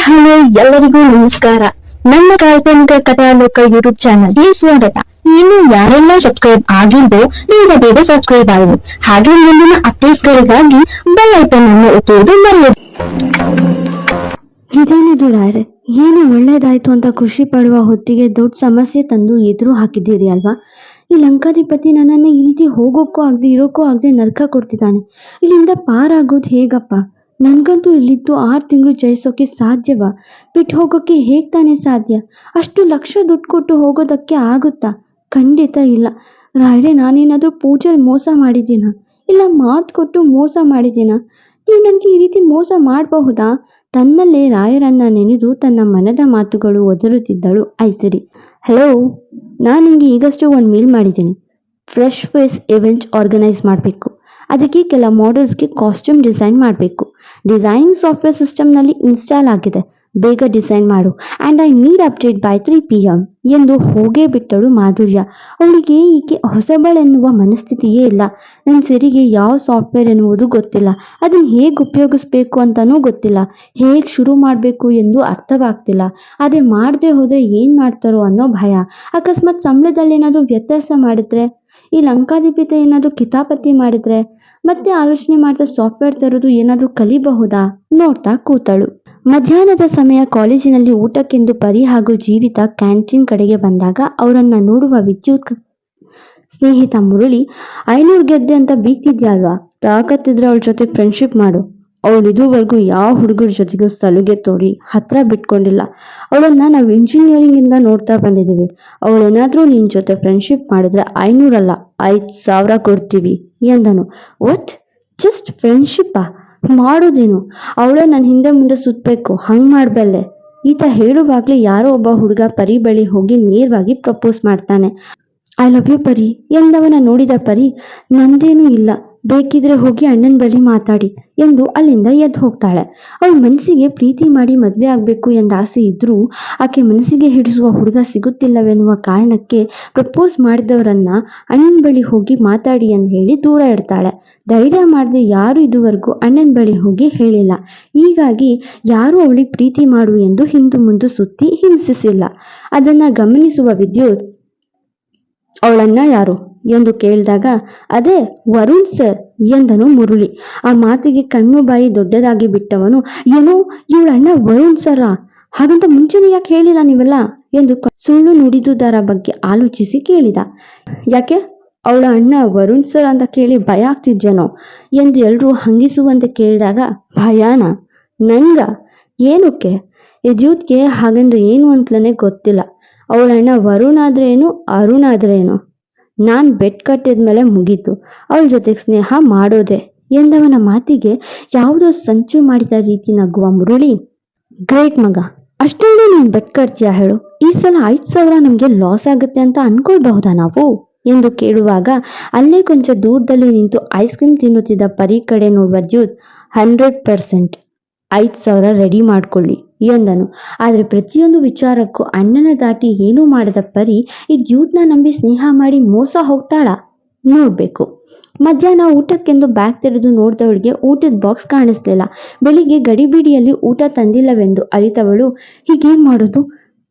Hello, ಎಲ್ಲರಿಗೂ ನಮಸ್ಕಾರ. ನನ್ನ ಕಾಲ್ಪನಿಕ ಕಥಾಲೋಕ ಯೂಟ್ಯೂಬ್ ಚಾನಲ್ಗೆ ಸ್ವಾಗತ. ಇನ್ನು ಯಾರೆಲ್ಲ ಸಬ್ಸ್ಕ್ರೈಬ್ ಆಗಿದ್ದು ಬೇಗ ಸಬ್ಸ್ಕ್ರೈಬ್ ಆಗಿ, ಹಾಗೆ ಮುಂದಿನ ಅಪ್ಡೇಟ್ಸ್ಗಳಿಗಾಗಿ ಬೆಲ್ ಐಕಾನ್ ಅನ್ನು ಒತ್ತುವುದು ಮರೆಯದು. ಇದೇನಿದು ರಾಯರೇ, ಏನು ಒಳ್ಳೇದಾಯ್ತು ಅಂತ ಖುಷಿ ಪಡುವ ಹೊತ್ತಿಗೆ ದೊಡ್ಡ ಸಮಸ್ಯೆ ತಂದು ಎದುರು ಹಾಕಿದ್ದೀರಿ ಅಲ್ವಾ? ಈ ಲಂಕಾಧಿಪತಿ ನನ್ನನ್ನು ಈ ರೀತಿ ಹೋಗೋಕ್ಕೂ ಆಗದೆ ಇರೋಕ್ಕೂ ಆಗದೆ ನರ್ಕ ಕೊಡ್ತಿದ್ದಾನೆ. ಇಲ್ಲಿಂದ ಪಾರಾಗೋದು ಹೇಗಪ್ಪ? ನನ್ಗಂತೂ ಇಲ್ಲಿದ್ದು 6 ತಿಂಗಳು ಜಯಿಸೋಕೆ ಸಾಧ್ಯವಾ? ಬಿಟ್ಟು ಹೋಗೋಕೆ ಹೇಗ್ ತಾನೇ ಸಾಧ್ಯ? ಅಷ್ಟು ಲಕ್ಷ ದುಡ್ಡು ಕೊಟ್ಟು ಹೋಗೋದಕ್ಕೆ ಆಗುತ್ತಾ? ಖಂಡಿತ ಇಲ್ಲ. ರಾಯರೇ, ನಾನೇನಾದ್ರೂ ಪೂಜೆಯಲ್ಲಿ ಮೋಸ ಮಾಡಿದ್ದೀನಾ? ಇಲ್ಲ ಮಾತು ಕೊಟ್ಟು ಮೋಸ ಮಾಡಿದ್ದೀನಾ? ನೀವು ನನಗೆ ಈ ರೀತಿ ಮೋಸ ಮಾಡಬಹುದಾ? ತನ್ನಲ್ಲೇ ರಾಯರನ್ನ ನೆನೆದು ತನ್ನ ಮನದ ಮಾತುಗಳು ಒದರುತ್ತಿದ್ದಳು ಐಸಿರಿ. ಹಲೋ, ನಾನು ನಿಮಗೆ ಈಗಷ್ಟೇ ಒಂದು ಮೇಲ್ ಮಾಡಿದ್ದೀನಿ. ಫ್ರೆಶ್ ಫೇಸ್ ಇವೆಂಟ್ ಆರ್ಗನೈಸ್ ಮಾಡಬೇಕು. ಅದಕ್ಕೆ ಕೆಲ ಮಾಡೆಲ್ಸ್ಗೆ ಕಾಸ್ಟ್ಯೂಮ್ ಡಿಸೈನ್ ಮಾಡಬೇಕು. ಡಿಸೈನಿಂಗ್ ಸಾಫ್ಟ್ವೇರ್ ಸಿಸ್ಟಮ್ನಲ್ಲಿ ಇನ್ಸ್ಟಾಲ್ ಆಗಿದೆ. ಬೇಗ ಡಿಸೈನ್ ಮಾಡು, and I need update by 3 PM ಎಂದು ಹೋಗೇ ಬಿಟ್ಟಳು ಮಾಧುರ್ಯ. ಅವಳಿಗೆ ಈಕೆ ಹೊಸಬಳೆನ್ನುವ ಮನಸ್ಥಿತಿಯೇ ಇಲ್ಲ. ನನ್ನ ಸರಿಗೆ ಯಾವ ಸಾಫ್ಟ್ವೇರ್ ಎನ್ನುವುದು ಗೊತ್ತಿಲ್ಲ, ಅದನ್ನು ಹೇಗೆ ಉಪಯೋಗಿಸ್ಬೇಕು ಅಂತಲೂ ಗೊತ್ತಿಲ್ಲ, ಹೇಗೆ ಶುರು ಮಾಡಬೇಕು ಎಂದು ಅರ್ಥವಾಗ್ತಿಲ್ಲ. ಅದೇ ಮಾಡದೆ ಹೋದರೆ ಏನು ಮಾಡ್ತಾರೋ ಅನ್ನೋ ಭಯ. ಅಕಸ್ಮಾತ್ ಸಂಬಳದಲ್ಲಿ ಏನಾದರೂ ವ್ಯತ್ಯಾಸ ಮಾಡಿದ್ರೆ, ಈ ಲಂಕಾಧಿಪತಿ ಏನಾದರೂ ಕಿತಾಪತಿ ಮಾಡಿದ್ರೆ, ಮತ್ತೆ ಆಲೋಚನೆ ಮಾಡ್ತಾ ಸಾಫ್ಟ್ವೇರ್ ತರೋದು ಏನಾದರೂ ಕಲಿಬಹುದಾ? ನೋಡ್ತಾ ಕೂತಳು. ಮಧ್ಯಾಹ್ನದ ಸಮಯ ಕಾಲೇಜಿನಲ್ಲಿ ಊಟಕ್ಕೆಂದು ಪರಿ ಹಾಗೂ ಜೀವಿತ ಕ್ಯಾಂಟೀನ್ ಕಡೆಗೆ ಬಂದಾಗ ಅವರನ್ನ ನೋಡುವ ವಿದ್ಯುತ್ ಸ್ನೇಹಿತ ಮುರಳಿ, 500 ಗೆದ್ದೆ ಅಂತ ಬೀಗ್ತಿದ್ಯಲ್ವಾ? ತಾಕತ್ತಿದ್ರೆ ಅವಳ ಜೊತೆ ಫ್ರೆಂಡ್ಶಿಪ್ ಮಾಡು. ಅವಳು ಇದುವರೆಗೂ ಯಾವ ಹುಡುಗರ ಜೊತೆಗೂ ಸಲುಗೆ ತೋರಿ ಹತ್ರ ಬಿಟ್ಕೊಂಡಿಲ್ಲ. ಅವಳನ್ನ ನಾವು ಇಂಜಿನಿಯರಿಂಗ್ ಇಂದ ನೋಡ್ತಾ ಬಂದಿದ್ದೀವಿ. ಅವಳೇನಾದ್ರೂ ನಿನ್ ಜೊತೆ ಫ್ರೆಂಡ್ಶಿಪ್ ಮಾಡಿದ್ರೆ 500 ಅಲ್ಲ 5,000 ಕೊಡ್ತೀವಿ ಎಂದನು. ವಾಟ್? ಜಸ್ಟ್ ಫ್ರೆಂಡ್ಶಿಪ್ಪಾ? ಮಾಡೋದೇನು? ಅವಳೇ ನನ್ನ ಹಿಂದೆ ಮುಂದೆ ಸುತ್ತಬೇಕು, ಹಂಗ್ ಮಾಡ್ಬಲ್ಲೆ? ಈತ ಹೇಳುವಾಗ್ಲೇ ಯಾರೋ ಒಬ್ಬ ಹುಡುಗ ಪರಿ ಬಳಿ ಹೋಗಿ ನೇರವಾಗಿ ಪ್ರಪೋಸ್ ಮಾಡ್ತಾನೆ. ಐ ಲವ್ ಯು ಪರಿ ಎಂದವನ ನೋಡಿದ ಪರಿ, ನಂದೇನೂ ಇಲ್ಲ, ಬೇಕಿದ್ರೆ ಹೋಗಿ ಅಣ್ಣನ ಬಳಿ ಮಾತಾಡಿ ಎಂದು ಅಲ್ಲಿಂದ ಎದ್ದು ಹೋಗ್ತಾಳೆ. ಅವಳ ಮನಸ್ಸಿಗೆ ಪ್ರೀತಿ ಮಾಡಿ ಮದುವೆ ಆಗಬೇಕು ಎಂದ ಆಸೆ ಇದ್ರೂ ಆಕೆ ಮನಸ್ಸಿಗೆ ಹಿಡಿಸುವ ಹುಡುಗ ಸಿಗುತ್ತಿಲ್ಲವೆನ್ನುವ ಕಾರಣಕ್ಕೆ ಪ್ರಪೋಸ್ ಮಾಡಿದವರನ್ನ ಅಣ್ಣನ ಬಳಿ ಹೋಗಿ ಮಾತಾಡಿ ಎಂದು ಹೇಳಿ ದೂರ ಇಡ್ತಾಳೆ. ಧೈರ್ಯ ಮಾಡದೆ ಯಾರು ಇದುವರೆಗೂ ಅಣ್ಣನ ಬಳಿ ಹೋಗಿ ಹೇಳಿಲ್ಲ. ಹೀಗಾಗಿ ಯಾರು ಅವಳಿಗೆ ಪ್ರೀತಿ ಮಾಡು ಎಂದು ಹಿಂದು ಮುಂದು ಸುತ್ತಿ ಹಿಂಸಿಸಿಲ್ಲ. ಅದನ್ನ ಗಮನಿಸುವ ವಿದ್ಯುತ್, ಅವಳನ್ನ ಯಾರು ಎಂದು ಕೇಳಿದಾಗ, ಅದೇ ವರುಣ್ ಸರ್ ಎಂದನು ಮುರಳಿ. ಆ ಮಾತಿಗೆ ಕಣ್ಣು ಬಾಯಿ ದೊಡ್ಡದಾಗಿ ಬಿಟ್ಟವನು, ಏನೋ ಇವಳ ಅಣ್ಣ ವರುಣ್ ಸರಾ? ಹಾಗಂತ ಮುಂಚೆನೇ ಯಾಕೆ ಹೇಳಿಲ್ಲ ನೀವೆಲ್ಲ ಎಂದು ಸುಳ್ಳು ನುಡಿದುದರ ಬಗ್ಗೆ ಆಲೋಚಿಸಿ ಕೇಳಿದ. ಯಾಕೆ ಅವಳ ಅಣ್ಣ ವರುಣ್ ಸರ್ ಅಂತ ಕೇಳಿ ಭಯ ಆಗ್ತಿದ್ಯನೋ ಎಂದು ಎಲ್ಲರೂ ಹಂಗಿಸುವಂತೆ ಕೇಳಿದಾಗ, ಭಯಾನ? ನಂಗ? ಏನಕ್ಕೆ? ವಿದ್ಯುತ್ಗೆ ಹಾಗಂದ್ರೆ ಏನು ಅಂತಲೇ ಗೊತ್ತಿಲ್ಲ. ಅವಳ ಅಣ್ಣ ವರುಣ್ ಆದ್ರೆ ಏನು, ಅರುಣ್ ಆದ್ರೆ ಏನು? ನಾನ್ ಬೆಟ್ ಕಟ್ಟಿದ್ಮೇಲೆ ಮುಗೀತು, ಅವಳ ಜೊತೆಗೆ ಸ್ನೇಹ ಮಾಡೋದೆ ಎಂದವನ ಮಾತಿಗೆ ಯಾವುದೋ ಸಂಚು ಮಾಡಿದ ರೀತಿ ನಗುವ ಮುರಳಿ, ಗ್ರೇಟ್ ಮಗ, ಅಷ್ಟೊಂದು ನೀನ್ ಬೆಟ್ ಕಟ್ತೀಯಾ ಹೇಳು? ಈ ಸಲ 5,000 ನಮ್ಗೆ ಲಾಸ್ ಆಗುತ್ತೆ ಅಂತ ಅನ್ಕೊಳ್ಬಹುದಾ ನಾವು ಎಂದು ಕೇಳುವಾಗ, ಅಲ್ಲೇ ಕೊಂಚ ದೂರದಲ್ಲಿ ನಿಂತು ಐಸ್ ಕ್ರೀಮ್ ತಿನ್ನುತ್ತಿದ್ದ ಪರಿ ಕಡೆ ನೋಡುವ ಜ್ಯೂತ್, 100% 5,000 ರೆಡಿ ಮಾಡ್ಕೊಳ್ಳಿ ಎಂದನು. ಆದ್ರೆ ಪ್ರತಿಯೊಂದು ವಿಚಾರಕ್ಕೂ ಅಣ್ಣನ ದಾಟಿ ಏನೂ ಮಾಡದ ಪರಿ ಈ ದ್ಯೂತ್ನ ನಂಬಿ ಸ್ನೇಹ ಮಾಡಿ ಮೋಸ ಹೋಗ್ತಾಳ? ನೋಡ್ಬೇಕು. ಮಧ್ಯಾಹ್ನ ಊಟಕ್ಕೆಂದು ಬ್ಯಾಗ್ ತೆರೆದು ನೋಡಿದವಳಿಗೆ ಊಟದ ಬಾಕ್ಸ್ ಕಾಣಿಸ್ಲಿಲ್ಲ. ಬೆಳಿಗ್ಗೆ ಗಡಿಬಿಡಿಯಲ್ಲಿ ಊಟ ತಂದಿಲ್ಲವೆಂದು ಅರಿತವಳು, ಹೀಗೇನ್ ಮಾಡೋದು?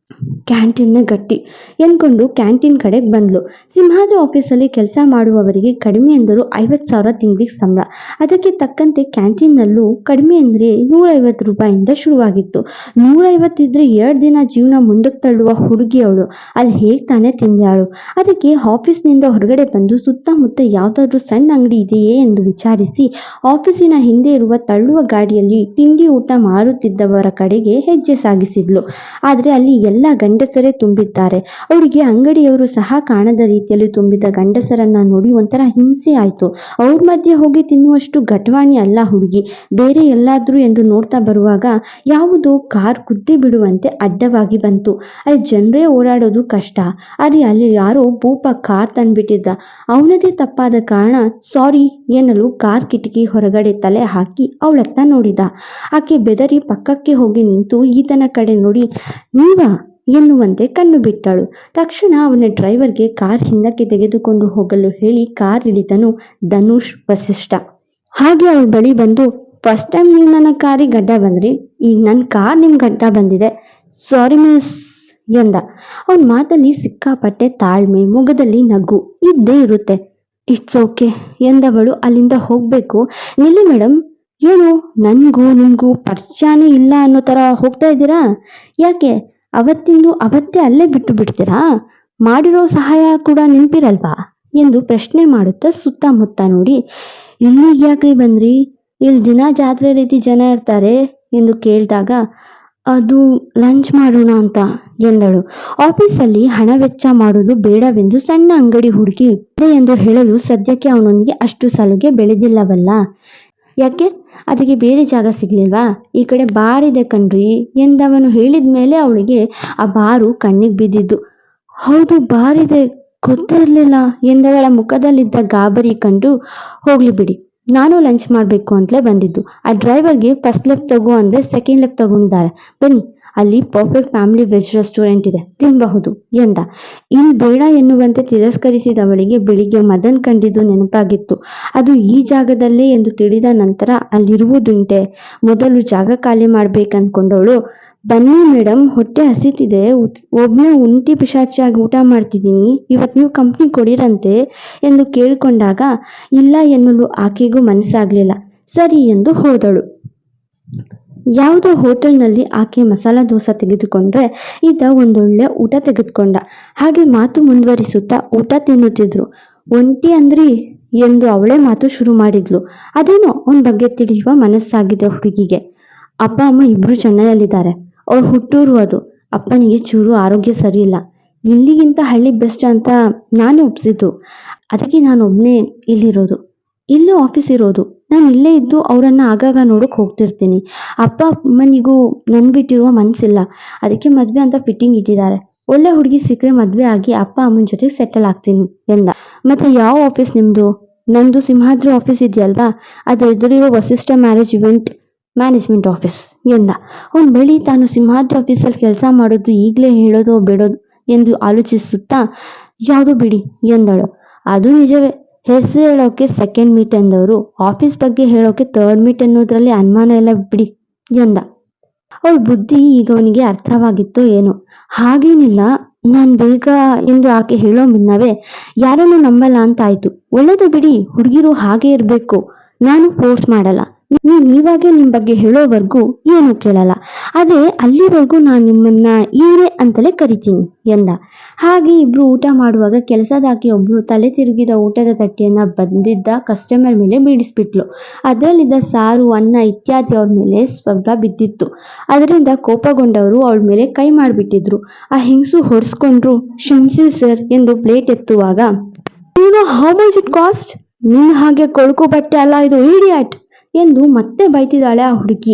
ಕ್ಯಾಂಟೀನ್ ಗಟ್ಟಿ ಎಂದ್ಕೊಂಡು ಕ್ಯಾಂಟೀನ್ ಕಡೆಗೆ ಬಂದ್ಲು. ಸಿಂಹಾದ್ರಿ ಆಫೀಸಲ್ಲಿ ಕೆಲಸ ಮಾಡುವವರಿಗೆ ಕಡಿಮೆ ಎಂದರೂ 50,000 ತಿಂಗಳಿಗೆ ಸಂಬಳ. ಅದಕ್ಕೆ ತಕ್ಕಂತೆ ಕ್ಯಾಂಟೀನ್ನಲ್ಲೂ ಕಡಿಮೆ ಅಂದರೆ 150 ರೂಪಾಯಿಂದ ಶುರುವಾಗಿತ್ತು. 150 ಇದ್ರೆ 2 ದಿನ ಜೀವನ ಮುಂದಕ್ಕೆ ತಳ್ಳುವ ಹುಡುಗಿ ಅವಳು. ಅಲ್ಲಿ ಹೇಗೆ ತಾನೇ ತಿಂದ್ಯಾಳು? ಅದಕ್ಕೆ ಆಫೀಸ್ನಿಂದ ಹೊರಗಡೆ ಬಂದು ಸುತ್ತಮುತ್ತ ಯಾವುದಾದ್ರೂ ಸಣ್ಣ ಅಂಗಡಿ ಇದೆಯೇ ಎಂದು ವಿಚಾರಿಸಿ ಆಫೀಸಿನ ಹಿಂದೆ ಇರುವ ತಳ್ಳುವ ಗಾಡಿಯಲ್ಲಿ ತಿಂಡಿ ಊಟ ಮಾರುತ್ತಿದ್ದವರ ಕಡೆಗೆ ಹೆಜ್ಜೆ ಸಾಗಿಸಿದ್ಲು. ಆದರೆ ಅಲ್ಲಿ ಎಲ್ಲ ಗಂಡಸರೇ ತುಂಬಿದ್ದಾರೆ. ಅವರಿಗೆ ಅಂಗಡಿಯವರು ಸಹ ಕಾಣದ ರೀತಿಯಲ್ಲಿ ತುಂಬಿದ ಗಂಡಸರನ್ನ ನೋಡಿ ಒಂಥರ ಹಿಂಸೆ ಆಯ್ತು. ಅವ್ರ ಮಧ್ಯೆ ಹೋಗಿ ತಿನ್ನುವಷ್ಟು ಘಟವಾಣಿ ಅಲ್ಲ ಹುಡುಗಿ. ಬೇರೆ ಎಲ್ಲಾದ್ರೂ ಎಂದು ನೋಡ್ತಾ ಬರುವಾಗ ಯಾವುದೋ ಕಾರ್ ಗುದ್ದಿ ಬಿಡುವಂತೆ ಅಡ್ಡವಾಗಿ ಬಂತು. ಅಲ್ಲಿ ಜನರೇ ಓಡಾಡೋದು ಕಷ್ಟ. ಅಲ್ಲಿ ಯಾರೋ ಭೂಪ ಕಾರ್ ತಂದ್ಬಿಟ್ಟಿದ್ದ. ಅವನದೇ ತಪ್ಪಾದ ಕಾರಣ ಸಾರಿ ಎನ್ನಲು ಕಾರ್ ಕಿಟಕಿ ಹೊರಗಡೆ ತಲೆ ಹಾಕಿ ಅವಳತ್ತ ನೋಡಿದ. ಆಕೆ ಬೆದರಿ ಪಕ್ಕಕ್ಕೆ ಹೋಗಿ ನಿಂತು ಈತನ ಕಡೆ ನೋಡಿ, ನೀವಾ ಎನ್ನುವಂತೆ ಕಣ್ಣು ಬಿಟ್ಟಳು. ತಕ್ಷಣ ಅವನ ಡ್ರೈವರ್ಗೆ ಕಾರ್ ಹಿಂದಕ್ಕೆ ತೆಗೆದುಕೊಂಡು ಹೋಗಲು ಹೇಳಿ ಕಾರ್ ಹಿಡಿದನು ಧನುಷ್ ವಸಿಷ್ಠ. ಹಾಗೆ ಅವಳ ಬಳಿ ಬಂದು, ಫಸ್ಟ್ ಟೈಮ್ ನೀವು ನನ್ನ ಕಾರಿಗೆ ಗಡ್ಡ ಬಂದ್ರಿ, ಈಗ ನನ್ನ ಕಾರ್ ನಿಮ್ ಗಡ್ಡ ಬಂದಿದೆ, ಸಾರಿ ಮಿಸ್ ಎಂದ. ಅವನ ಮಾತಲ್ಲಿ ಸಿಕ್ಕಾಪಟ್ಟೆ ತಾಳ್ಮೆ, ಮೊಗದಲ್ಲಿ ನಗು ಇದ್ದೇ ಇರುತ್ತೆ. ಇಟ್ಸ್ ಓಕೆ ಎಂದವಳು ಅಲ್ಲಿಂದ ಹೋಗ್ಬೇಕು. ನಿಲ್ಲಿ ಮೇಡಮ್, ಏನು ನನ್ಗೂ ನಿಮ್ಗೂ ಪರಿಚಯನೇ ಇಲ್ಲ ಅನ್ನೋ ತರ ಹೋಗ್ತಾ ಇದ್ದೀರಾ? ಯಾಕೆ ಅವತ್ತಿಂದು ಅವತ್ತೇ ಅಲ್ಲೇ ಬಿಟ್ಟು ಬಿಡ್ತೀರಾ? ಮಾಡಿರೋ ಸಹಾಯ ಕೂಡ ನೆನಪಿರಲ್ವಾ ಎಂದು ಪ್ರಶ್ನೆ ಮಾಡುತ್ತಾ ಸುತ್ತಮುತ್ತ ನೋಡಿ, ಇಲ್ಲಿಗೆ ಯಾಕ್ರಿ ಬಂದ್ರಿ? ಇಲ್ಲಿ ದಿನ ಜಾತ್ರೆ ರೀತಿ ಜನ ಇರ್ತಾರೆ ಎಂದು ಕೇಳಿದಾಗ, ಅದು ಲಂಚ್ ಮಾಡೋಣ ಅಂತ ಎಂದಳು. ಆಫೀಸಲ್ಲಿ ಹಣ ವೆಚ್ಚ ಮಾಡುವುದು ಬೇಡವೆಂದು ಸಣ್ಣ ಅಂಗಡಿ ಹುಡುಗಿ ಇದೆ ಎಂದು ಹೇಳಲು ಸದ್ಯಕ್ಕೆ ಅವನೊಂದಿಗೆ ಅಷ್ಟು ಸಲುಗೆ ಬೆಳೆದಿಲ್ಲವಲ್ಲ. ಯಾಕೆ ಅದಕ್ಕೆ ಬೇರೆ ಜಾಗ ಸಿಗ್ಲಿಲ್ವಾ? ಈ ಕಡೆ ಬಾರ್ ಇದೆ ಕಣ್ರಿ ಎಂದವನು ಹೇಳಿದ ಮೇಲೆ ಅವಳಿಗೆ ಆ ಬಾರು ಕಣ್ಣಿಗೆ ಬಿದ್ದಿದ್ದು. ಹೌದು ಬಾರ್ ಇದೆ, ಗೊತ್ತಿರಲಿಲ್ಲ ಎಂದವಳ ಮುಖದಲ್ಲಿದ್ದ ಗಾಬರಿ ಕಂಡು, ಹೋಗ್ಲಿ ಬಿಡಿ, ನಾನು ಲಂಚ್ ಮಾಡಬೇಕು ಅಂತಲೇ ಬಂದಿದ್ದು. ಆ ಡ್ರೈವರ್ಗೆ ಫಸ್ಟ್ ಲೆಫ್ಟ್ ತಗೋ ಅಂದ್ರೆ ಸೆಕೆಂಡ್ ಲೆಫ್ಟ್ ತಗೊಂಡಿದ್ದಾರೆ, ಬನ್ನಿ ಅಲ್ಲಿ ಪರ್ಫೆಕ್ಟ್ ಫ್ಯಾಮಿಲಿ ವೆಜ್ ರೆಸ್ಟೋರೆಂಟ್ ಇದೆ, ತಿನ್ನಬಹುದು ಎಂದ. ಇಲ್ಲಿ ಬೇಡ ಎನ್ನುವಂತೆ ತಿರಸ್ಕರಿಸಿದವಳಿಗೆ ಬೆಳಿಗ್ಗೆ ಮದನ್ ಕಂಡಿದ್ದು ನೆನಪಾಗಿತ್ತು. ಅದು ಈ ಜಾಗದಲ್ಲೇ ಎಂದು ತಿಳಿದ ನಂತರ ಅಲ್ಲಿರುವುದುಂಟೆ. ಮೊದಲು ಜಾಗ ಖಾಲಿ ಮಾಡ್ಬೇಕಂದ್ಕೊಂಡವಳು, ಬನ್ನಿ ಮೇಡಮ್, ಹೊಟ್ಟೆ ಹಸಿತಿದೆ, ಒಬ್ನೇ ಉಂಟಿ ಪಿಶಾಚಿಯಾಗಿ ಊಟ ಮಾಡ್ತಿದ್ದೀನಿ, ಇವತ್ತು ನೀವು ಕಂಪ್ನಿ ಕೊಡಿರಂತೆ ಎಂದು ಕೇಳಿಕೊಂಡಾಗ ಇಲ್ಲ ಎನ್ನಲು ಆಕೆಗೂ ಮನಸ್ಸಾಗ್ಲಿಲ್ಲ. ಸರಿ ಎಂದು ಹೋದಳು. ಯಾವುದೋ ಹೋಟೆಲ್ನಲ್ಲಿ ಆಕೆ ಮಸಾಲ ದೋಸೆ ತೆಗೆದುಕೊಂಡ್ರೆ ಈತ ಒಂದೊಳ್ಳೆ ಊಟ ತೆಗೆದುಕೊಂಡ. ಹಾಗೆ ಮಾತು ಮುಂದುವರಿಸುತ್ತಾ ಊಟ ತಿನ್ನುತ್ತಿದ್ರು. ಒಂಟಿ ಅಂದ್ರಿ ಎಂದು ಅವಳೇ ಮಾತು ಶುರು ಮಾಡಿದ್ಲು. ಅದೇನೋ ಅವನ ಬಗ್ಗೆ ತಿಳಿಯುವ ಮನಸ್ಸಾಗಿದೆ ಹುಡುಗಿಗೆ. ಅಪ್ಪ ಅಮ್ಮ ಇಬ್ರು ಚೆನ್ನೈಯಲ್ಲಿದ್ದಾರೆ. ಅವ್ರ ಹುಟ್ಟೂರು ಅದು. ಅಪ್ಪನಿಗೆ ಚೂರು ಆರೋಗ್ಯ ಸರಿ ಇಲ್ಲ. ಇಲ್ಲಿಗಿಂತ ಹಳ್ಳಿ ಬೆಸ್ಟ್ ಅಂತ ನಾನು ಒಪ್ಸಿದ್ದು. ಅದಕ್ಕೆ ನಾನು ಒಬ್ನೇ ಇಲ್ಲಿರೋದು, ಇಲ್ಲೇ ಆಫೀಸ್ ಇರೋದು. ನಾನು ಇಲ್ಲೇ ಇದ್ದು ಅವರನ್ನ ಆಗಾಗ ನೋಡಕ್ ಹೋಗ್ತಿರ್ತೀನಿ. ಅಪ್ಪ ಅಮ್ಮನಿಗೂ ನನ್ ಬಿಟ್ಟಿರುವ ಮನ್ಸಿಲ್ಲ, ಅದಕ್ಕೆ ಮದ್ವೆ ಅಂತ ಫಿಟ್ಟಿಂಗ್ ಇಟ್ಟಿದ್ದಾರೆ. ಒಳ್ಳೆ ಹುಡುಗಿ ಸಿಕ್ಕರೆ ಮದ್ವೆ ಆಗಿ ಅಪ್ಪ ಅಮ್ಮನ ಜೊತೆ ಸೆಟಲ್ ಆಗ್ತೀನಿ ಎಂದ. ಮತ್ತೆ ಯಾವ ಆಫೀಸ್ ನಿಮ್ದು? ನಂದು ಸಿಂಹಾದ್ರಿ ಆಫೀಸ್ ಇದೆಯಲ್ವಾ, ಅದ್ರ ಎದುರಿರೋ Vasishtha marriage event management office ಎಂದ. ಅವನ ಬಳಿ ತಾನು ಸಿಂಹಾದ್ರಿ ಆಫೀಸಲ್ಲಿ ಕೆಲಸ ಮಾಡೋದು ಈಗಲೇ ಹೇಳೋದೋ ಬೇಡೋದು ಎಂದು ಆಲೋಚಿಸುತ್ತಾ, ಯಾವುದು ಬಿಡಿ ಎಂದಳು. ಅದು ನಿಜವೇ, ಹೆಸರು ಹೇಳೋಕೆ ಸೆಕೆಂಡ್ ಮೀಟ್ ಎಂದವರು, ಆಫೀಸ್ ಬಗ್ಗೆ ಹೇಳೋಕೆ ಥರ್ಡ್ ಮೀಟ್ ಎನ್ನುವುದರಲ್ಲಿ ಅನುಮಾನ ಎಲ್ಲ ಬಿಡಿ ಎಂದ. ಅವಳ ಬುದ್ಧಿ ಈಗ ಅವನಿಗೆ ಅರ್ಥವಾಗಿತ್ತೋ ಏನೋ. ಹಾಗೇನಿಲ್ಲ, ನಾನ್ ಬೇಗ ಎಂದು ಆಕೆ ಹೇಳೋ ಮುನ್ನವೇ ಯಾರನ್ನು ನಂಬಲ್ಲ ಅಂತ ಆಯ್ತು. ಒಳ್ಳೇದು ಬಿಡಿ, ಹುಡುಗಿರು ಹಾಗೆ ಇರ್ಬೇಕು, ನಾನು ಫೋರ್ಸ್ ಮಾಡಲ್ಲ. ನೀವಾಗೆ ನಿಮ್ ಬಗ್ಗೆ ಹೇಳೋವರೆಗೂ ಏನು ಕೇಳಲ್ಲ. ಅದೇ ಅಲ್ಲಿವರೆಗೂ ನಾನು ನಿಮ್ಮನ್ನ ಇವರೇ ಅಂತಲೇ ಕರಿತೀನಿ ಎಂದ. ಹಾಗೆ ಇಬ್ರು ಊಟ ಮಾಡುವಾಗ ಕೆಲಸದಾಕಿ ಒಬ್ರು ತಲೆ ತಿರುಗಿದ ಊಟದ ತಟ್ಟೆಯನ್ನ ಬಂದಿದ್ದ ಕಸ್ಟಮರ್ ಮೇಲೆ ಬೀಳಿಸ್ಬಿಟ್ಲು. ಅದರಲ್ಲಿದ್ದ ಸಾರು, ಅನ್ನ ಇತ್ಯಾದಿ ಅವ್ರ ಮೇಲೆ ಸ್ವಲ್ಪ ಬಿದ್ದಿತ್ತು. ಅದರಿಂದ ಕೋಪಗೊಂಡವರು ಅವಳ ಮೇಲೆ ಕೈ ಮಾಡಿಬಿಟ್ಟಿದ್ರು. ಆ ಹೆಂಗಸು ಹೊಡೆಸ್ಕೊಂಡ್ರು. ಕ್ಷಮಿಸಿ ಸರ್ ಎಂದು ಪ್ಲೇಟ್ ಎತ್ತುವಾಗ, ಹೌ ಮಚ್ ಇಟ್ ಕಾಸ್ಟ್? ನಿನ್ನ ಹಾಗೆ ಕೊಳ್ಕು ಬಟ್ಟೆ ಅಲ್ಲ ಇದು, ಇಡಿಯಟ್ ಎಂದು ಮತ್ತೆ ಬೈತಿದ್ದಾಳೆ ಆ ಹುಡುಗಿ.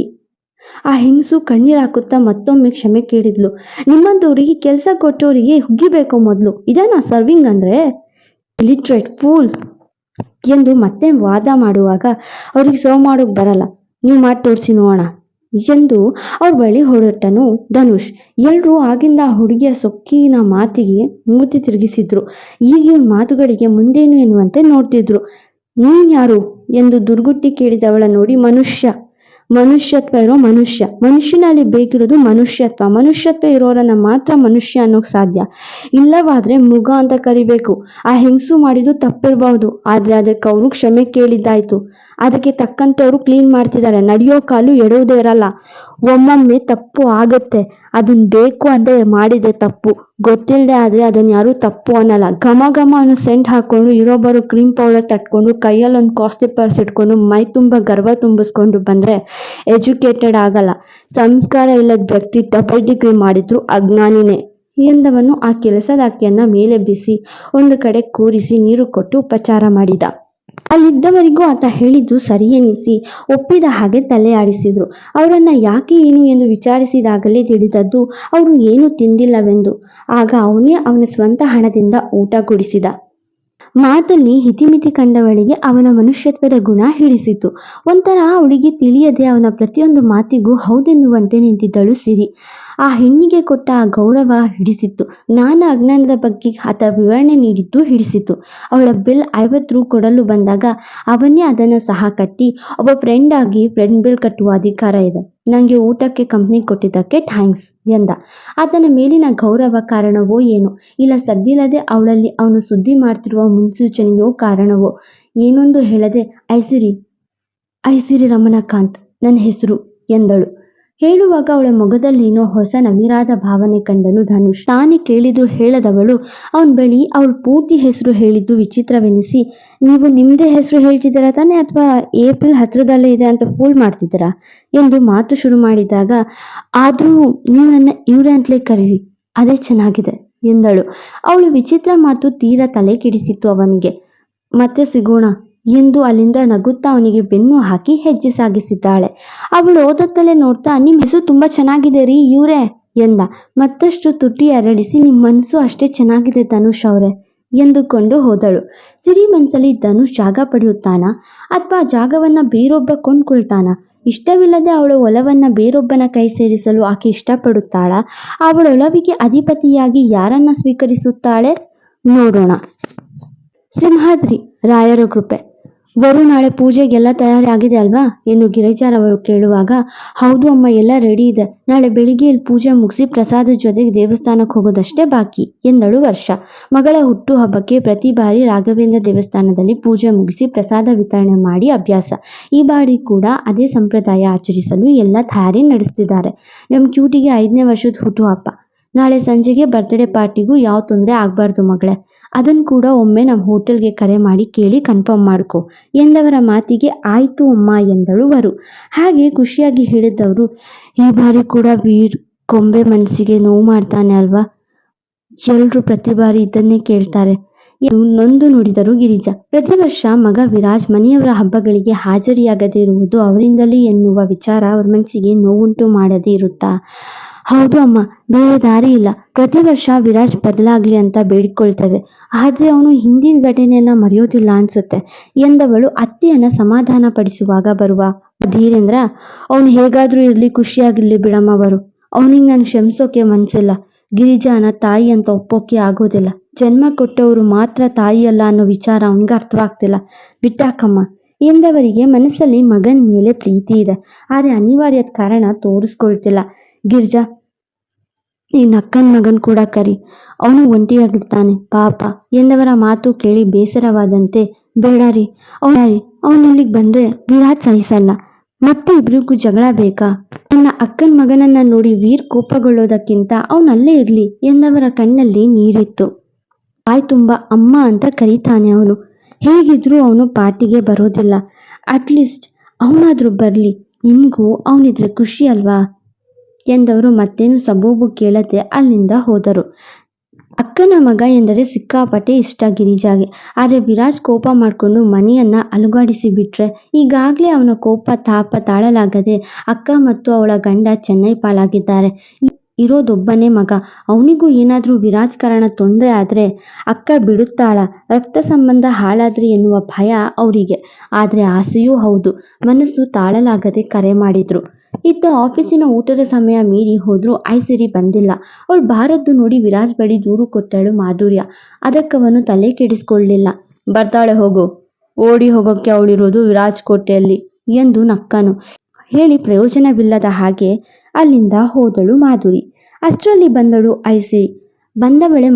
ಆ ಹೆಂಗಸು ಕಣ್ಣೀರ್ ಹಾಕುತ್ತಾ ಮತ್ತೊಮ್ಮೆ ಕ್ಷಮೆ ಕೇಳಿದ್ಲು. ನಿಮ್ಮಂತವರಿಗೆ ಕೆಲಸ ಕೊಟ್ಟವರಿಗೆ ಹುಗ್ಗಿಬೇಕು ಮೊದಲು, ಇದನ್ನ ಸರ್ವಿಂಗ್ ಅಂದ್ರೆ? ಲಿಟ್ರೇಟ್ ಫೂಲ್ ಎಂದು ಮತ್ತೆ ವಾದ ಮಾಡುವಾಗ, ಅವ್ರಿಗೆ ಸರ್ವ್ ಮಾಡೋಕ್ ಬರಲ್ಲ, ನೀವು ಮಾಡಿ ತೋರಿಸಿ ನೋಡೋಣ ಎಂದು ಅವ್ರ ಬಳಿ ಹೊರಟನು ಧನುಷ್. ಎಲ್ರೂ ಆಗಿಂದ ಆ ಹುಡುಗಿಯ ಸೊಕ್ಕಿನ ಮಾತಿಗೆ ಮೂತಿ ತಿರುಗಿಸಿದ್ರು. ಈಗ ಇವನ್ ಮಾತುಗಳಿಗೆ ಮುಂದೇನು ಎನ್ನುವಂತೆ ನೋಡ್ತಿದ್ರು. ನೀನ್ ಯಾರು ಎಂದು ದುರ್ಗುಟ್ಟಿ ಕೇಳಿದವಳ ನೋಡಿ, ಮನುಷ್ಯತ್ವ ಇರೋ ಮನುಷ್ಯ. ಮನುಷ್ಯನಲ್ಲಿ ಬೇಕಿರೋದು ಮನುಷ್ಯತ್ವ. ಮನುಷ್ಯತ್ವ ಇರೋರನ್ನ ಮಾತ್ರ ಮನುಷ್ಯ ಅನ್ನೋಕ್ ಸಾಧ್ಯ, ಇಲ್ಲವಾದ್ರೆ ಮೃಗ ಅಂತ ಕರಿಬೇಕು. ಆ ಹೆಂಗಸು ಮಾಡಿದ್ದು ತಪ್ಪಿರ್ಬಹುದು, ಆದ್ರೆ ಅದಕ್ಕೆ ಅವರು ಕ್ಷಮೆ ಕೇಳಿದ್ದಾಯ್ತು. ಅದಕ್ಕೆ ತಕ್ಕಂತವ್ರು ಕ್ಲೀನ್ ಮಾಡ್ತಿದ್ದಾರೆ. ನಡೆಯೋ ಕಾಲು ಎಡುವುದೇ ಇರಲ್ಲ. ಒಮ್ಮೊಮ್ಮೆ ತಪ್ಪು ಆಗತ್ತೆ, ಅದನ್ನ ಬೇಕು ಅಂತ ಮಾಡಿದೆ ತಪ್ಪು. ಗೊತ್ತಿಲ್ಲದೆ ಆದ್ರೆ ಅದನ್ನ ಯಾರು ತಪ್ಪು ಅನ್ನಲ್ಲ. ಘಮ ಘಮ ಅನ್ನೋ ಸೆಂಟ್ ಹಾಕೊಂಡು, ಇರೋಬ್ಬರು ಕ್ರೀಮ್ ಪೌಡರ್ ತಟ್ಕೊಂಡು, ಕೈಯಲ್ಲಿ ಒಂದು ಕಾಸ್ಟ್ಲಿ ಪರ್ಸ್ ಇಟ್ಕೊಂಡು, ಮೈ ತುಂಬ ಗರ್ವ ತುಂಬಿಸ್ಕೊಂಡು ಬಂದ್ರೆ ಎಜುಕೇಟೆಡ್ ಆಗಲ್ಲ. ಸಂಸ್ಕಾರ ಇಲ್ಲದ ವ್ಯಕ್ತಿ ಡಬಲ್ ಡಿಗ್ರಿ ಮಾಡಿದ್ರು ಅಜ್ಞಾನಿನೇ ಎಂದವನು ಆ ಕೆಲಸದಾಕಿಯನ್ನ ಮೇಲೆ ಬಿಸಿ ಒಂದು ಕಡೆ ಕೂರಿಸಿ ನೀರು ಕೊಟ್ಟು ಉಪಚಾರ ಮಾಡಿದ. ಅಲ್ಲಿದ್ದವರಿಗೂ ಆತ ಹೇಳಿದ್ದು ಸರಿ ಎನಿಸಿ ಒಪ್ಪಿದ ಹಾಗೆ ತಲೆ ಆಡಿಸಿದ್ರು. ಅವರನ್ನ ಯಾಕೆ ಏನು ಎಂದು ವಿಚಾರಿಸಿದಾಗಲೇ ತಿಳಿದದ್ದು ಅವರು ಏನು ತಿಂದಿಲ್ಲವೆಂದು. ಆಗ ಅವನೇ ಅವನ ಸ್ವಂತ ಹಣದಿಂದ ಊಟ ಕೊಡಿಸಿದ. ಮಾತಲ್ಲಿ ಹಿತಿಮಿತಿ ಕಂಡವಳಿಗೆ ಅವನ ಮನುಷ್ಯತ್ವದ ಗುಣ ಹಿಡಿಸಿತು. ಒಂಥರ ಅವಳಿಗೆ ತಿಳಿಯದೆ ಅವನ ಪ್ರತಿಯೊಂದು ಮಾತಿಗೂ ಹೌದೆನ್ನುವಂತೆ ನಿಂತಿದ್ದಳು ಸಿರಿ. ಆ ಹೆಣ್ಣಿಗೆ ಕೊಟ್ಟ ಆ ಗೌರವ ಹಿಡಿಸಿತ್ತು. ಜ್ಞಾನ ಅಜ್ಞಾನದ ಬಗ್ಗೆ ಆತ ವಿವರಣೆ ನೀಡಿದ್ದು ಹಿಡಿಸಿತು. ಅವಳ ಬಿಲ್ 50 ರು ಕೊಡಲು ಬಂದಾಗ ಅವನೇ ಅದನ್ನು ಸಹ ಕಟ್ಟಿ, ಒಬ್ಬ ಫ್ರೆಂಡ್ ಆಗಿ ಫ್ರೆಂಡ್ ಬಿಲ್ ಕಟ್ಟುವ ಅಧಿಕಾರ ಇದೆ, ನನಗೆ ಊಟಕ್ಕೆ ಕಂಪ್ನಿ ಕೊಟ್ಟಿದ್ದಕ್ಕೆ ಥ್ಯಾಂಕ್ಸ್ ಎಂದ. ಆತನ ಮೇಲಿನ ಗೌರವ ಕಾರಣವೋ ಏನೋ, ಇಲ್ಲ ಸದ್ದಿಲ್ಲದೆ ಅವಳಲ್ಲಿ ಅವನು ಸುದ್ದಿ ಮಾಡ್ತಿರುವ ಮುನ್ಸೂಚನೆಯೋ ಕಾರಣವೋ, ಏನೊಂದು ಹೇಳದೆ ಐಸಿರಿ ರಮಣಕಾಂತ್ ನನ್ನ ಹೆಸರು ಎಂದಳು. ಹೇಳುವಾಗ ಅವಳ ಮೊಗದಲ್ಲೇನೋ ಹೊಸ ನವಿರಾದ ಭಾವನೆ ಕಂಡನು ಧನುಷ್. ತಾನೇ ಕೇಳಿದ್ರು ಹೇಳದವಳು ಅವನ ಬಳಿ ಅವಳು ಪೂರ್ತಿ ಹೆಸರು ಹೇಳಿದ್ದು ವಿಚಿತ್ರವೆನಿಸಿ, ನೀವು ನಿಮ್ಮದೇ ಹೆಸರು ಹೇಳ್ತಿದ್ದೀರಾ ತಾನೇ, ಅಥವಾ ಏಪ್ರಿಲ್ ಹತ್ರದಲ್ಲೇ ಇದೆ ಅಂತ ಫೂಲ್ ಮಾಡ್ತಿದ್ದೀರಾ ಎಂದು ಮಾತು ಶುರು ಮಾಡಿದಾಗ, ಆದರೂ ನೀವು ನನ್ನ ಇವ್ರೆ ಅಂತಲೇ ಕರೀರಿ, ಅದೇ ಚೆನ್ನಾಗಿದೆ ಎಂದಳು. ಅವಳು ವಿಚಿತ್ರ ಮಾತು ತೀರಾ ತಲೆ ಕೆಡಿಸಿತ್ತು ಅವನಿಗೆ. ಮತ್ತೆ ಸಿಗೋಣ ಎಂದು ಅಲ್ಲಿಂದ ನಗುತ್ತಾ ಅವನಿಗೆ ಬೆನ್ನು ಹಾಕಿ ಹೆಜ್ಜೆ ಸಾಗಿಸಿದ್ದಾಳೆ. ಅವಳು ಓದತ್ತಲೇ ನೋಡ್ತಾ, ನಿಮ್ಮ ಹೆಸರು ತುಂಬಾ ಚೆನ್ನಾಗಿದೆ ರೀ ಇವ್ರೆ ಎಂದ. ಮತ್ತಷ್ಟು ತುಟಿ ಅರಳಿಸಿ, ನಿಮ್ಮ ಮನಸ್ಸು ಅಷ್ಟೇ ಚೆನ್ನಾಗಿದೆ ಧನುಷ್ ಅವರೇ ಎಂದುಕೊಂಡು ಹೋದಳು. ಸಿರಿ ಮನಸ್ಸಲ್ಲಿ ಧನುಷ್ ಜಾಗ ಪಡೆಯುತ್ತಾನಾ ಅಥವಾ ಜಾಗವನ್ನ ಬೇರೊಬ್ಬ ಕೊಂಡ್ಕೊಳ್ತಾನ? ಇಷ್ಟವಿಲ್ಲದೆ ಅವಳ ಒಲವನ್ನ ಬೇರೊಬ್ಬನ ಕೈ ಸೇರಿಸಲು ಆಕೆ ಇಷ್ಟಪಡುತ್ತಾಳಾ? ಅವಳ ಒಲವಿಗೆ ಅಧಿಪತಿಯಾಗಿ ಯಾರನ್ನ ಸ್ವೀಕರಿಸುತ್ತಾಳೆ? ನೋಡೋಣ. ಸಿಂಹಾದ್ರಿ ರಾಯರ ಕೃಪೆ. ಬರು ನಾಳೆ ಪೂಜೆಗೆಲ್ಲ ತಯಾರಿ ಆಗಿದೆ ಅಲ್ವಾ ಎಂದು ಗಿರಿಜಾರವರು ಕೇಳುವಾಗ, ಹೌದು ಅಮ್ಮ, ಎಲ್ಲ ರೆಡಿ ಇದೆ. ನಾಳೆ ಬೆಳಿಗ್ಗೆ ಇಲ್ಲಿ ಪೂಜೆ ಮುಗಿಸಿ ಪ್ರಸಾದದ ಜೊತೆಗೆ ದೇವಸ್ಥಾನಕ್ಕೆ ಹೋಗೋದಷ್ಟೇ ಬಾಕಿ ಎಂದಳು ವರ್ಷ. ಮಗಳ ಹುಟ್ಟು ಹಬ್ಬಕ್ಕೆ ಪ್ರತಿ ಬಾರಿ ರಾಘವೇಂದ್ರ ದೇವಸ್ಥಾನದಲ್ಲಿ ಪೂಜೆ ಮುಗಿಸಿ ಪ್ರಸಾದ ವಿತರಣೆ ಮಾಡಿ ಅಭ್ಯಾಸ. ಈ ಬಾರಿ ಕೂಡ ಅದೇ ಸಂಪ್ರದಾಯ ಆಚರಿಸಲು ಎಲ್ಲ ತಯಾರಿ ನಡೆಸ್ತಿದ್ದಾರೆ. ನಮ್ಮ ಕ್ಯೂಟಿಗೆ 5ನೇ ವರ್ಷದ ಹುಟ್ಟು ಹಬ್ಬ. ನಾಳೆ ಸಂಜೆಗೆ ಬರ್ತ್ಡೇ ಪಾರ್ಟಿಗೂ ಯಾವ ತೊಂದರೆ ಆಗ್ಬಾರ್ದು ಮಗಳೇ. ಅದನ್ನು ಕೂಡ ಒಮ್ಮೆ ನಮ್ಮ ಹೋಟೆಲ್ಗೆ ಕರೆ ಮಾಡಿ ಕೇಳಿ ಕನ್ಫರ್ಮ್ ಮಾಡ್ಕೊ ಎಂದವರ ಮಾತಿಗೆ ಆಯ್ತು ಅಮ್ಮ ಎಂದಳು ವರು. ಹಾಗೆ ಖುಷಿಯಾಗಿ ಹೇಳಿದವರು, ಈ ಬಾರಿ ಕೂಡ ವೀರ್ ಕೊಂಬೆ ಮನಸ್ಸಿಗೆ ನೋವು ಮಾಡ್ತಾನೆ ಅಲ್ವಾ, ಎಲ್ರು ಪ್ರತಿ ಬಾರಿ ಇದನ್ನೇ ಕೇಳ್ತಾರೆ ಎಂದು ನೊಂದು ನುಡಿದರು ಗಿರಿಜಾ. ಪ್ರತಿ ವರ್ಷ ಮಗ ವಿರಾಜ್ ಮನೆಯವರ ಹಬ್ಬಗಳಿಗೆ ಹಾಜರಿಯಾಗದೇ ಇರುವುದು ಅವರಿಂದಲೇ ಎನ್ನುವ ವಿಚಾರ ಅವ್ರ ಮನಸ್ಸಿಗೆ ನೋವುಂಟು ಮಾಡದೇ ಇರುತ್ತಾ? ಹೌದು ಅಮ್ಮ, ಬೇರೆ ದಾರಿ ಇಲ್ಲ. ಪ್ರತಿ ವರ್ಷ ವಿರಾಜ್ ಬದಲಾಗ್ಲಿ ಅಂತ ಬೇಡಿಕೊಳ್ತೇವೆ, ಆದ್ರೆ ಅವನು ಹಿಂದಿನ ಘಟನೆಯನ್ನ ಮರೆಯೋದಿಲ್ಲ ಅನ್ಸುತ್ತೆ ಎಂದವಳು ಅತ್ತೆಯನ್ನ ಸಮಾಧಾನ ಪಡಿಸುವಾಗ ಬರುವ ಧೀರೇಂದ್ರ, ಅವನು ಹೇಗಾದ್ರೂ ಇರ್ಲಿ, ಖುಷಿಯಾಗಿರ್ಲಿ ಬಿಡಮ್ಮ ಬರು, ಅವನಿಗೆ ನಾನು ಕ್ಷಮಿಸೋಕೆ ಮನ್ಸಿಲ್ಲ. ಗಿರಿಜಾನ ತಾಯಿ ಅಂತ ಒಪ್ಪೋಕೆ ಆಗೋದಿಲ್ಲ. ಜನ್ಮ ಕೊಟ್ಟವರು ಮಾತ್ರ ತಾಯಿ ಅಲ್ಲ ಅನ್ನೋ ವಿಚಾರ ಅವನಿಗೆ ಅರ್ಥವಾಗ್ತಿಲ್ಲ, ಬಿಟ್ಟಾಕಮ್ಮ ಎಂದವರಿಗೆ ಮನಸ್ಸಲ್ಲಿ ಮಗನ ಮೇಲೆ ಪ್ರೀತಿ ಇದೆ, ಆದ್ರೆ ಅನಿವಾರ್ಯದ ಕಾರಣ ತೋರಿಸ್ಕೊಳ್ತಿಲ್ಲ. ಗಿರ್ಜಾ, ಈ ನಕ್ಕನ್ ಮಗನ್ ಕೂಡ ಕರಿ, ಅವನು ಒಂಟಿಯಾಗಿರ್ತಾನೆ ಪಾಪ ಎಂದವರ ಮಾತು ಕೇಳಿ ಬೇಸರವಾದಂತೆ, ಬೇಡ ರೀ, ಅವನಿಲ್ಲಿಗೆ ಬಂದ್ರೆ ವಿರಾಜ್ ಸಹಿಸಲ್ಲ, ಮತ್ತೆ ಇಬ್ರಿಗೂ ಜಗಳ ಬೇಕಾ? ನನ್ನ ಅಕ್ಕನ ಮಗನನ್ನ ನೋಡಿ ವೀರ್ ಕೋಪಗೊಳ್ಳೋದಕ್ಕಿಂತ ಅವನಲ್ಲೇ ಇರ್ಲಿ ಎಂದವರ ಕಣ್ಣಲ್ಲಿ ನೀರಿತ್ತು. ಬಾಯ್ ತುಂಬ ಅಮ್ಮ ಅಂತ ಕರೀತಾನೆ ಅವನು. ಹೇಗಿದ್ರೂ ಅವನು ಪಾರ್ಟಿಗೆ ಬರೋದಿಲ್ಲ, ಅಟ್ಲೀಸ್ಟ್ ಅವನಾದ್ರೂ ಬರ್ಲಿ, ನಿನ್ಗೂ ಅವನಿದ್ರೆ ಖುಷಿ ಅಲ್ವಾ ಎಂದವರು ಮತ್ತೇನು ಸಬೂಬು ಕೇಳದೆ ಅಲ್ಲಿಂದ ಹೋದರು. ಅಕ್ಕನ ಮಗ ಎಂದರೆ ಸಿಕ್ಕಾಪಟ್ಟೆ ಇಷ್ಟ ಗಿರಿಜಾಗೆ. ಆದರೆ ವಿರಾಜ್ ಕೋಪ ಮಾಡಿಕೊಂಡು ಮನೆಯನ್ನ ಅಲುಗಾಡಿಸಿ ಬಿಟ್ರೆ ಈಗಾಗಲೇ ಅವನ ಕೋಪ ತಾಪ ತಾಳಲಾಗದೆ ಅಕ್ಕ ಮತ್ತು ಅವಳ ಗಂಡ ಚೆನ್ನೈ ಪಾಲಾಗಿದ್ದಾರೆ. ಇರೋದೊಬ್ಬನೇ ಮಗ, ಅವನಿಗೂ ಏನಾದರೂ ವಿರಾಜ್ ಕಾರಣ ತೊಂದರೆ ಆದರೆ ಅಕ್ಕ ಬಿಡುತ್ತಾಳ? ರಕ್ತ ಸಂಬಂಧ ಹಾಳಾದ್ರೆ ಎನ್ನುವ ಭಯ ಅವರಿಗೆ. ಆದರೆ ಆಸೆಯೂ ಹೌದು. ಮನಸ್ಸು ತಾಳಲಾಗದೆ ಕರೆ ಮಾಡಿದ್ರು. ಇತ್ತ ಆಫೀಸಿನ ಊಟದ ಸಮಯ ಮೀರಿ ಹೋದ್ರೂ ಐಸಿರಿ ಬಂದಿಲ್ಲ. ಅವಳು ಬಾರದ್ದು ನೋಡಿ ವಿರಾಜ್ ಬಳಿ ದೂರು ಕೊಟ್ಟಳು ಮಾಧುರ್ಯ. ಅದಕ್ಕವನು ತಲೆ ಕೆಡಿಸ್ಕೊಳ್ಳಿಲ್ಲ. ಬರ್ತಾಳೆ ಹೋಗು, ಓಡಿ ಹೋಗೋಕ್ಕೆ ಅವಳಿರೋದು ವಿರಾಜ್ ಕೋಟೆಯಲ್ಲಿ ಎಂದು ನಕ್ಕನು. ಹೇಳಿ ಪ್ರಯೋಜನವಿಲ್ಲದ ಹಾಗೆ ಅಲ್ಲಿಂದ ಹೋದಳು ಮಾಧುರಿ. ಅಷ್ಟರಲ್ಲಿ ಬಂದಳು ಐಸಿರಿ. ಬಂದವಳೆ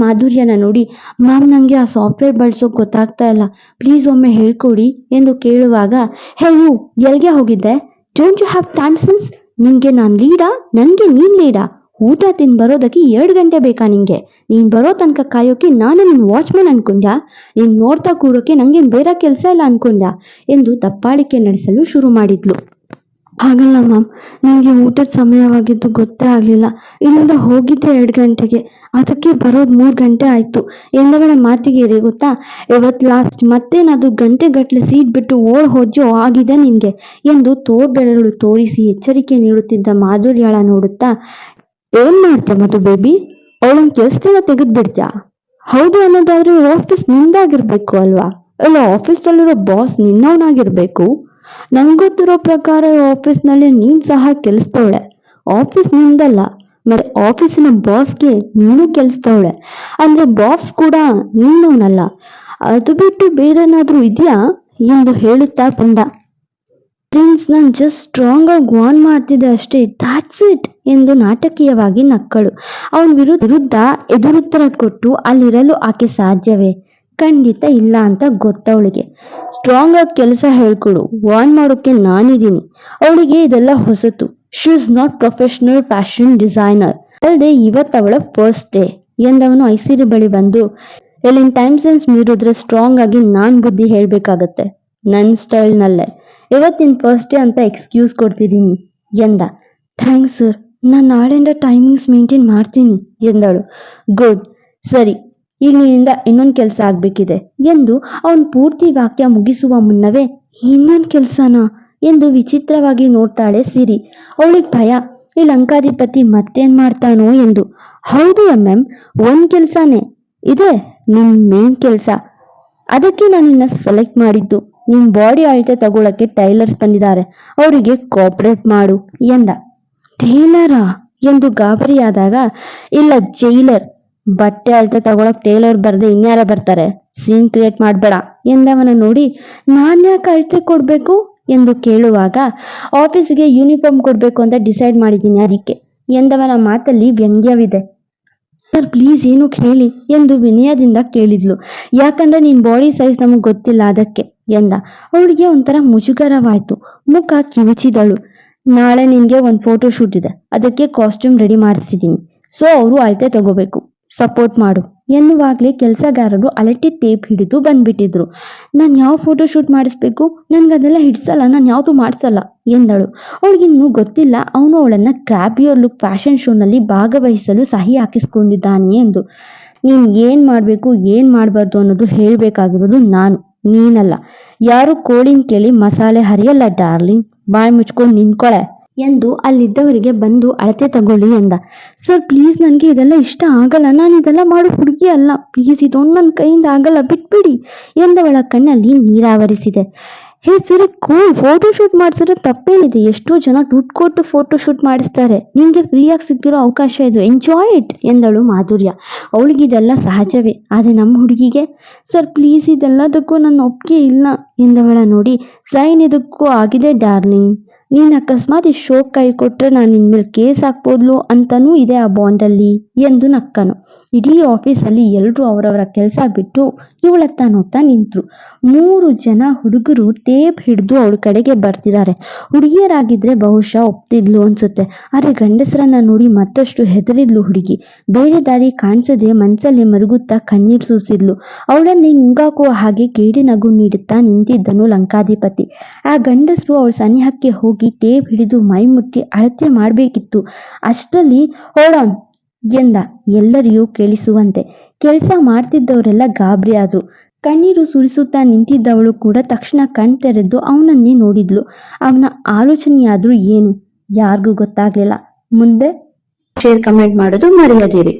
ಮಾಧುರ್ಯನ ನೋಡಿ, ಮ್ಯಾಮ್, ನನಗೆ ಆ ಸಾಫ್ಟ್ವೇರ್ ಬಳಸೋಕೆ ಗೊತ್ತಾಗ್ತಾ ಇಲ್ಲ, ಪ್ಲೀಸ್ ಒಮ್ಮೆ ಹೇಳ್ಕೊಡಿ ಎಂದು ಕೇಳುವಾಗ, ಹೇ ಯು, ಎಲ್ಗೆ ಹೋಗಿದ್ದೆ? Don't you have time sense? ನಿಂಗೆ ನಾನು ಲೀಡಾ? ನನಗೆ ನೀನು ಲೀಡಾ? ಊಟ ತಿಂದು ಬರೋದಕ್ಕೆ 2 ಗಂಟೆ ಬೇಕಾ ನಿಂಗೆ? ನೀನು ಬರೋ ತನಕ ಕಾಯೋಕೆ ನಾನು ನಿನ್ನ ವಾಚ್ಮನ್ ಅನ್ಕೊಂಡ್ಯಾ? ನೀನು ನೋಡ್ತಾ ಕೂರೋಕೆ ನನಗೇನು ಬೇರೆ ಕೆಲಸ ಇಲ್ಲ ಅನ್ಕೊಂಡ್ಯಾ ಎಂದು ದಪ್ಪಾಳಿಕೆ ನಡೆಸಲು ಶುರು ಮಾಡಿದ್ಲು. ಹಾಗಲ್ಲ ಮ್ಯಾಮ್, ನನಗೆ ಊಟದ ಸಮಯವಾಗಿದ್ದು ಗೊತ್ತೇ ಆಗಲಿಲ್ಲ. ಇಲ್ಲಿಂದ ಹೋಗಿದ್ದೆ 2 ಗಂಟೆಗೆ, ಅದಕ್ಕೆ ಬರೋದು 3 ಗಂಟೆ ಆಯಿತು ಎಂದವಳ ಮಾತಿಗೆ ಗೊತ್ತಾ, ಇವತ್ತು ಲಾಸ್ಟ್, ಮತ್ತೇನಾದರೂ ಗಂಟೆಗಟ್ಟಲೆ ಸೀಟ್ ಬಿಟ್ಟು ಓಡ್ ಹೋದ್ಯೋ ಆಗಿದೆ ನಿನಗೆ ಎಂದು ತೋರ್ಬೆರಳು ತೋರಿಸಿ ಎಚ್ಚರಿಕೆ ನೀಡುತ್ತಿದ್ದ ಮಾಧುರ್ಯಾಳ ನೋಡುತ್ತಾ, ಏನ್ ಮಾಡ್ತೀಯ ಮಧು ಬೇಬಿ, ಅವಳನ್ನ ಕೆಲಸದಿಂದ ತೆಗೆದ್ಬಿಡ್ತೀಯಾ? ಹೌದು ಅನ್ನೋದಾದ್ರೆ ಆಫೀಸ್ ನಿಂದಾಗಿರ್ಬೇಕು ಅಲ್ವಾ? ಇಲ್ಲ ಆಫೀಸಲ್ಲಿರೋ ಬಾಸ್ ನಿನ್ನವನಾಗಿರ್ಬೇಕು. ನಂಗೊತ್ತಿರೋ ಪ್ರಕಾರ ಆಫೀಸ್ನಲ್ಲಿ ನೀನ್ ಸಹ ಕೆಲಸದವಳೆ. ಆಫೀಸ್ ನಿಂದಲ್ಲ, ಮತ್ತೆ ಆಫೀಸಿನ ಬಾಸ್ಗೆ ನೀನು ಕೆಲಸದವಳೆ. ಅಂದ್ರೆ ಬಾಸ್ ಕೂಡ ನಿನ್ನವನಲ್ಲ. ಅದು ಬಿಟ್ಟು ಬೇರೆನಾದ್ರೂ ಇದೆಯಾ ಎಂದು ಹೇಳುತ್ತಾ ಬಂದ. ಪ್ರಿನ್ಸ್, ನಾನು ಜಸ್ಟ್ ಸ್ಟ್ರಾಂಗ್ ಆಗಿ ವಾರ್ನ್ ಮಾಡ್ತಿದ್ದೆ ಅಷ್ಟೇ, ದಾಟ್ಸ್ ಇಟ್ ಎಂದು ನಾಟಕೀಯವಾಗಿ ನಕ್ಕಳು. ಅವನ ವಿರುದ್ಧ ಎದುರುತ್ತರ ಕೊಟ್ಟು ಅಲ್ಲಿರಲು ಆಕೆ ಸಾಧ್ಯವೇ? ಖಂಡಿತ ಇಲ್ಲ ಅಂತ ಗೊತ್ತವಳಿಗೆ. ಸ್ಟ್ರಾಂಗ್ ಆಗಿ ಕೆಲಸ ಹೇಳ್ಕೊಡು, ವಾರ್ನ್ ಮಾಡೋಕೆ ನಾನಿದ್ದೀನಿ. ಅವಳಿಗೆ ಇದೆಲ್ಲ ಹೊಸತು. She is not professional fashion designer. ಅಲ್ಲದೆ ಇವತ್ತು ಅವಳ ಫಸ್ಟ್ ಡೇ ಎಂದವನು ಐಸಿರಿ ಬಳಿ ಬಂದು, ಎಲ್ಲಿನ ಟೈಮ್ ಸೆನ್ಸ್ ಮೀರಿದ್ರೆ ಸ್ಟ್ರಾಂಗ್ ಆಗಿ ನಾನ್ ಬುದ್ಧಿ ಹೇಳ್ಬೇಕಾಗತ್ತೆ, ನನ್ನ ಸ್ಟೈಲ್ನಲ್ಲೇ. ಇವತ್ತಿನ ಫಸ್ಟ್ ಡೇ ಅಂತ ಎಕ್ಸ್ಕ್ಯೂಸ್ ಕೊಡ್ತಿದ್ದೀನಿ ಎಂದ. ಥ್ಯಾಂಕ್ಸ್ ಸರ್, ನಾನು ನಾಳೆಯಿಂದ ಟೈಮಿಂಗ್ಸ್ ಮೇಂಟೈನ್ ಮಾಡ್ತೀನಿ ಎಂದಳು. ಗುಡ್, ಸರಿ, ಈಗ ನಿನ್ನಿಂದ ಇನ್ನೊಂದು ಕೆಲಸ ಆಗ್ಬೇಕಿದೆ ಎಂದು ಅವನು ಪೂರ್ತಿ ವಾಕ್ಯ ಮುಗಿಸುವ ಮುನ್ನವೇ, ಇನ್ನೊಂದು ಕೆಲಸನಾ ಎಂದು ವಿಚಿತ್ರವಾಗಿ ನೋಡ್ತಾಳೆ ಸಿರಿ. ಅವಳಿಗೆ ಭಯ, ಈ ಲಂಕಾಧಿಪತಿ ಮತ್ತೇನ್ ಮಾಡ್ತಾನೋ ಎಂದು. ಹೌದು ಎಂ, ಒಂದ್ ಕೆಲ್ಸಾನೇ ಇದೆ, ನಿನ್ ಮೇನ್ ಕೆಲ್ಸ. ಅದಕ್ಕೆ ನಾನು ನಿನ್ನ ಸೆಲೆಕ್ಟ್ ಮಾಡಿದ್ದು. ನಿನ್ ಬಾಡಿ ಅಳತೆ ತಗೊಳಕ್ಕೆ ಟೈಲರ್ಸ್ ಬಂದಿದ್ದಾರೆ, ಅವರಿಗೆ ಕೋಆಪರೇಟ್ ಮಾಡು ಎಂದ. ಟೇಲರಾ ಎಂದು ಗಾಬರಿಯಾದಾಗ, ಇಲ್ಲ ಜೈಲರ್. ಬಟ್ಟೆ ಅಳತೆ ತಗೊಳಕ್ ಟೇಲರ್ ಬರ್ದೆ ಇನ್ಯಾರ ಬರ್ತಾರೆ, ಸೀನ್ ಕ್ರಿಯೇಟ್ ಮಾಡ್ಬೇಡ ಎಂದವನ ನೋಡಿ, ನಾನ್ ಯಾಕೆ ಅಳತೆ ಕೊಡ್ಬೇಕು ಎಂದು ಕೇಳುವಾಗ, ಆಫೀಸ್ಗೆ ಯೂನಿಫಾರ್ಮ್ ಕೊಡ್ಬೇಕು ಅಂತ ಡಿಸೈಡ್ ಮಾಡಿದ್ದೀನಿ ಅದಕ್ಕೆ ಎಂದವನ ಮಾತಲ್ಲಿ ವ್ಯಂಗ್ಯವಿದೆ. ಸರ್ ಪ್ಲೀಸ್ ಏನು ಹೇಳಿ ಎಂದು ವಿನಯದಿಂದ ಕೇಳಿದ್ಲು. ಯಾಕಂದ್ರೆ ನಿನ್ ಬಾಡಿ ಸೈಜ್ ನಮಗ್ ಗೊತ್ತಿಲ್ಲ ಅದಕ್ಕೆ ಎಂದ. ಅವಳಿಗೆ ಒಂಥರ ಮುಜುಗರವಾಯ್ತು. ಮುಖ ಕಿವುಚಿದಳು. ನಾಳೆ ನಿನ್ಗೆ ಒಂದು ಫೋಟೋ ಶೂಟ್ ಇದೆ, ಅದಕ್ಕೆ ಕಾಸ್ಟ್ಯೂಮ್ ರೆಡಿ ಮಾಡಿಸಿದ್ದೀನಿ. ಸೊ ಅವರು ಅಳತೆ ತಗೋಬೇಕು, ಸಪೋರ್ಟ್ ಮಾಡು ಎನ್ನುವಾಗ್ಲೇ ಕೆಲಸಗಾರರು ಅಳತೆ ಟೇಪ್ ಹಿಡಿದು ಬಂದ್ಬಿಟ್ಟಿದ್ರು. ನಾನು ಯಾವ ಫೋಟೋ ಶೂಟ್ ಮಾಡಿಸ್ಬೇಕು, ನನ್ಗದೆಲ್ಲ ಹಿಡ್ಸಲ್ಲ, ನಾನು ಯಾವುದು ಮಾಡಿಸಲ್ಲ ಎಂದಳು. ಅವಳಿಗಿನ್ನೂ ಗೊತ್ತಿಲ್ಲ ಅವನು ಅವಳನ್ನ ಕ್ರಾಬಿಯರ್ ಲುಕ್ ಫ್ಯಾಷನ್ ಶೋನಲ್ಲಿ ಭಾಗವಹಿಸಲು ಸಹಿ ಹಾಕಿಸ್ಕೊಂಡಿದ್ದಾನೆ ಎಂದು. ನೀನ್ ಏನ್ ಮಾಡ್ಬೇಕು ಏನ್ ಮಾಡ್ಬಾರ್ದು ಅನ್ನೋದು ಹೇಳ್ಬೇಕಾಗಿರೋದು ನಾನು, ನೀನಲ್ಲ. ಯಾರು ಕೋಳಿನ್ ಕೇಳಿ ಮಸಾಲೆ ಹರಿಯಲ್ಲ ಡಾರ್ಲಿಂಗ್, ಬಾಯಿ ಮುಚ್ಕೊಂಡು ನಿಂತ್ಕೊಳೆ ಎಂದು ಅಲ್ಲಿದ್ದವರಿಗೆ ಬಂದು ಅಳತೆ ತಗೊಳ್ಳಿ ಎಂದ. ಸರ್ ಪ್ಲೀಸ್, ನನಗೆ ಇದೆಲ್ಲ ಇಷ್ಟ ಆಗಲ್ಲ, ನಾನು ಇದೆಲ್ಲ ಮಾಡೋ ಹುಡುಗಿ ಅಲ್ಲ, ಪ್ಲೀಸ್ ಇದೊಂದು ನನ್ನ ಕೈಯಿಂದ ಆಗಲ್ಲ, ಬಿಟ್ಬಿಡಿ ಎಂದವಳ ಕಣ್ಣಲ್ಲಿ ನೀರಾವರಿಸಿದೆ. ಹೇ ಸರಿ ಕೂಲ್, ಫೋಟೋ ಶೂಟ್ ಮಾಡಿಸಿದ್ರೆ ತಪ್ಪೇನಿದೆ, ಎಷ್ಟೋ ಜನ ದುಡ್ಡು ಕೊಟ್ಟು ಫೋಟೋ ಶೂಟ್ ಮಾಡಿಸ್ತಾರೆ, ನಿನ್ಗೆ ಫ್ರೀಯಾಗಿ ಸಿಕ್ಕಿರೋ ಅವಕಾಶ ಇದು, ಎಂಜಾಯ್ ಇಟ್ ಎಂದಳು ಮಾಧುರ್ಯ. ಅವಳಿಗಿದೆಲ್ಲ ಸಹಜವೇ, ಆದ್ರೆ ನಮ್ಮ ಹುಡುಗಿಗೆ, ಸರ್ ಪ್ಲೀಸ್ ಇದೆಲ್ಲದಕ್ಕೂ ನನ್ನ ಒಪ್ಪಿಗೆ ಇಲ್ಲ ಎಂದವಳ ನೋಡಿ, ಸೈನ್ ಇದಕ್ಕೂ ಆಗಿದೆ ಡಾರ್ಲಿಂಗ್, ನೀನ್ ಅಕಸ್ಮಾತ್ ಈ ಶೋಕ್ ಕೈ ಕೊಟ್ರೆ ನಾನು ನಿನ್ಮೇಲೆ ಕೇಸ್ ಹಾಕ್ಬೋದ್ಲು ಅಂತಾನೂ ಇದೆ ಆ ಬಾಂಡಲ್ಲಿ ಎಂದು ನಕ್ಕನು. ಇಡೀ ಆಫೀಸಲ್ಲಿ ಎಲ್ರೂ ಅವರವರ ಕೆಲಸ ಬಿಟ್ಟು ಇವಳತ್ತ ನೋಡ್ತಾ ನಿಂತ್ರು. 3 ಜನ ಹುಡುಗರು ಟೇಪ್ ಹಿಡಿದು ಅವಳ ಕಡೆಗೆ ಬರ್ತಿದ್ದಾರೆ. ಹುಡುಗಿಯರಾಗಿದ್ರೆ ಬಹುಶಃ ಒಪ್ತಿದ್ಲು ಅನ್ಸುತ್ತೆ, ಆದ್ರೆ ಗಂಡಸರನ್ನ ನೋಡಿ ಮತ್ತಷ್ಟು ಹೆದರಿದ್ಲು ಹುಡುಗಿ. ಬೇರೆ ದಾರಿ ಕಾಣಿಸದೆ ಮನ್ಸಲ್ಲೇ ಮರುಗುತ್ತಾ ಕಣ್ಣೀರ್ ಸುರಿಸಿದ್ಲು. ಅವಳನ್ನೇ ನುಂಗಾಕುವ ಹಾಗೆ ಕೇಡಿ ನಗು ನೀಡುತ್ತಾ ನಿಂತಿದ್ದನು ಲಂಕಾಧಿಪತಿ. ಆ ಗಂಡಸರು ಅವಳ ಸನಿಹಕ್ಕೆ ಹೋಗಿ ಟೇಪ್ ಹಿಡಿದು ಮೈ ಮುಟ್ಟಿ ಅಳತೆ ಮಾಡ್ಬೇಕಿತ್ತು. ಅಷ್ಟರಲ್ಲಿ ಹೋಡಾನ್ ಎಂದ ಎಲ್ಲರಿಗೂ ಕೇಳಿಸುವಂತೆ. ಕೆಲಸ ಮಾಡ್ತಿದ್ದವರೆಲ್ಲ ಗಾಬರಿ ಆದ್ರು. ಕಣ್ಣೀರು ಸುರಿಸುತ್ತಾ ನಿಂತಿದ್ದವಳು ಕೂಡ ತಕ್ಷಣ ಕಣ್ ತೆರೆದು ಅವನನ್ನೇ ನೋಡಿದ್ಲು. ಅವನ ಆಲೋಚನೆಯಾದ್ರೂ ಏನು ಯಾರಿಗೂ ಗೊತ್ತಾಗ್ಲಿಲ್ಲ. ಮುಂದೆ ಶೇರ್ ಕಮೆಂಟ್ ಮಾಡೋದು ಮರೆಯದಿರಿ.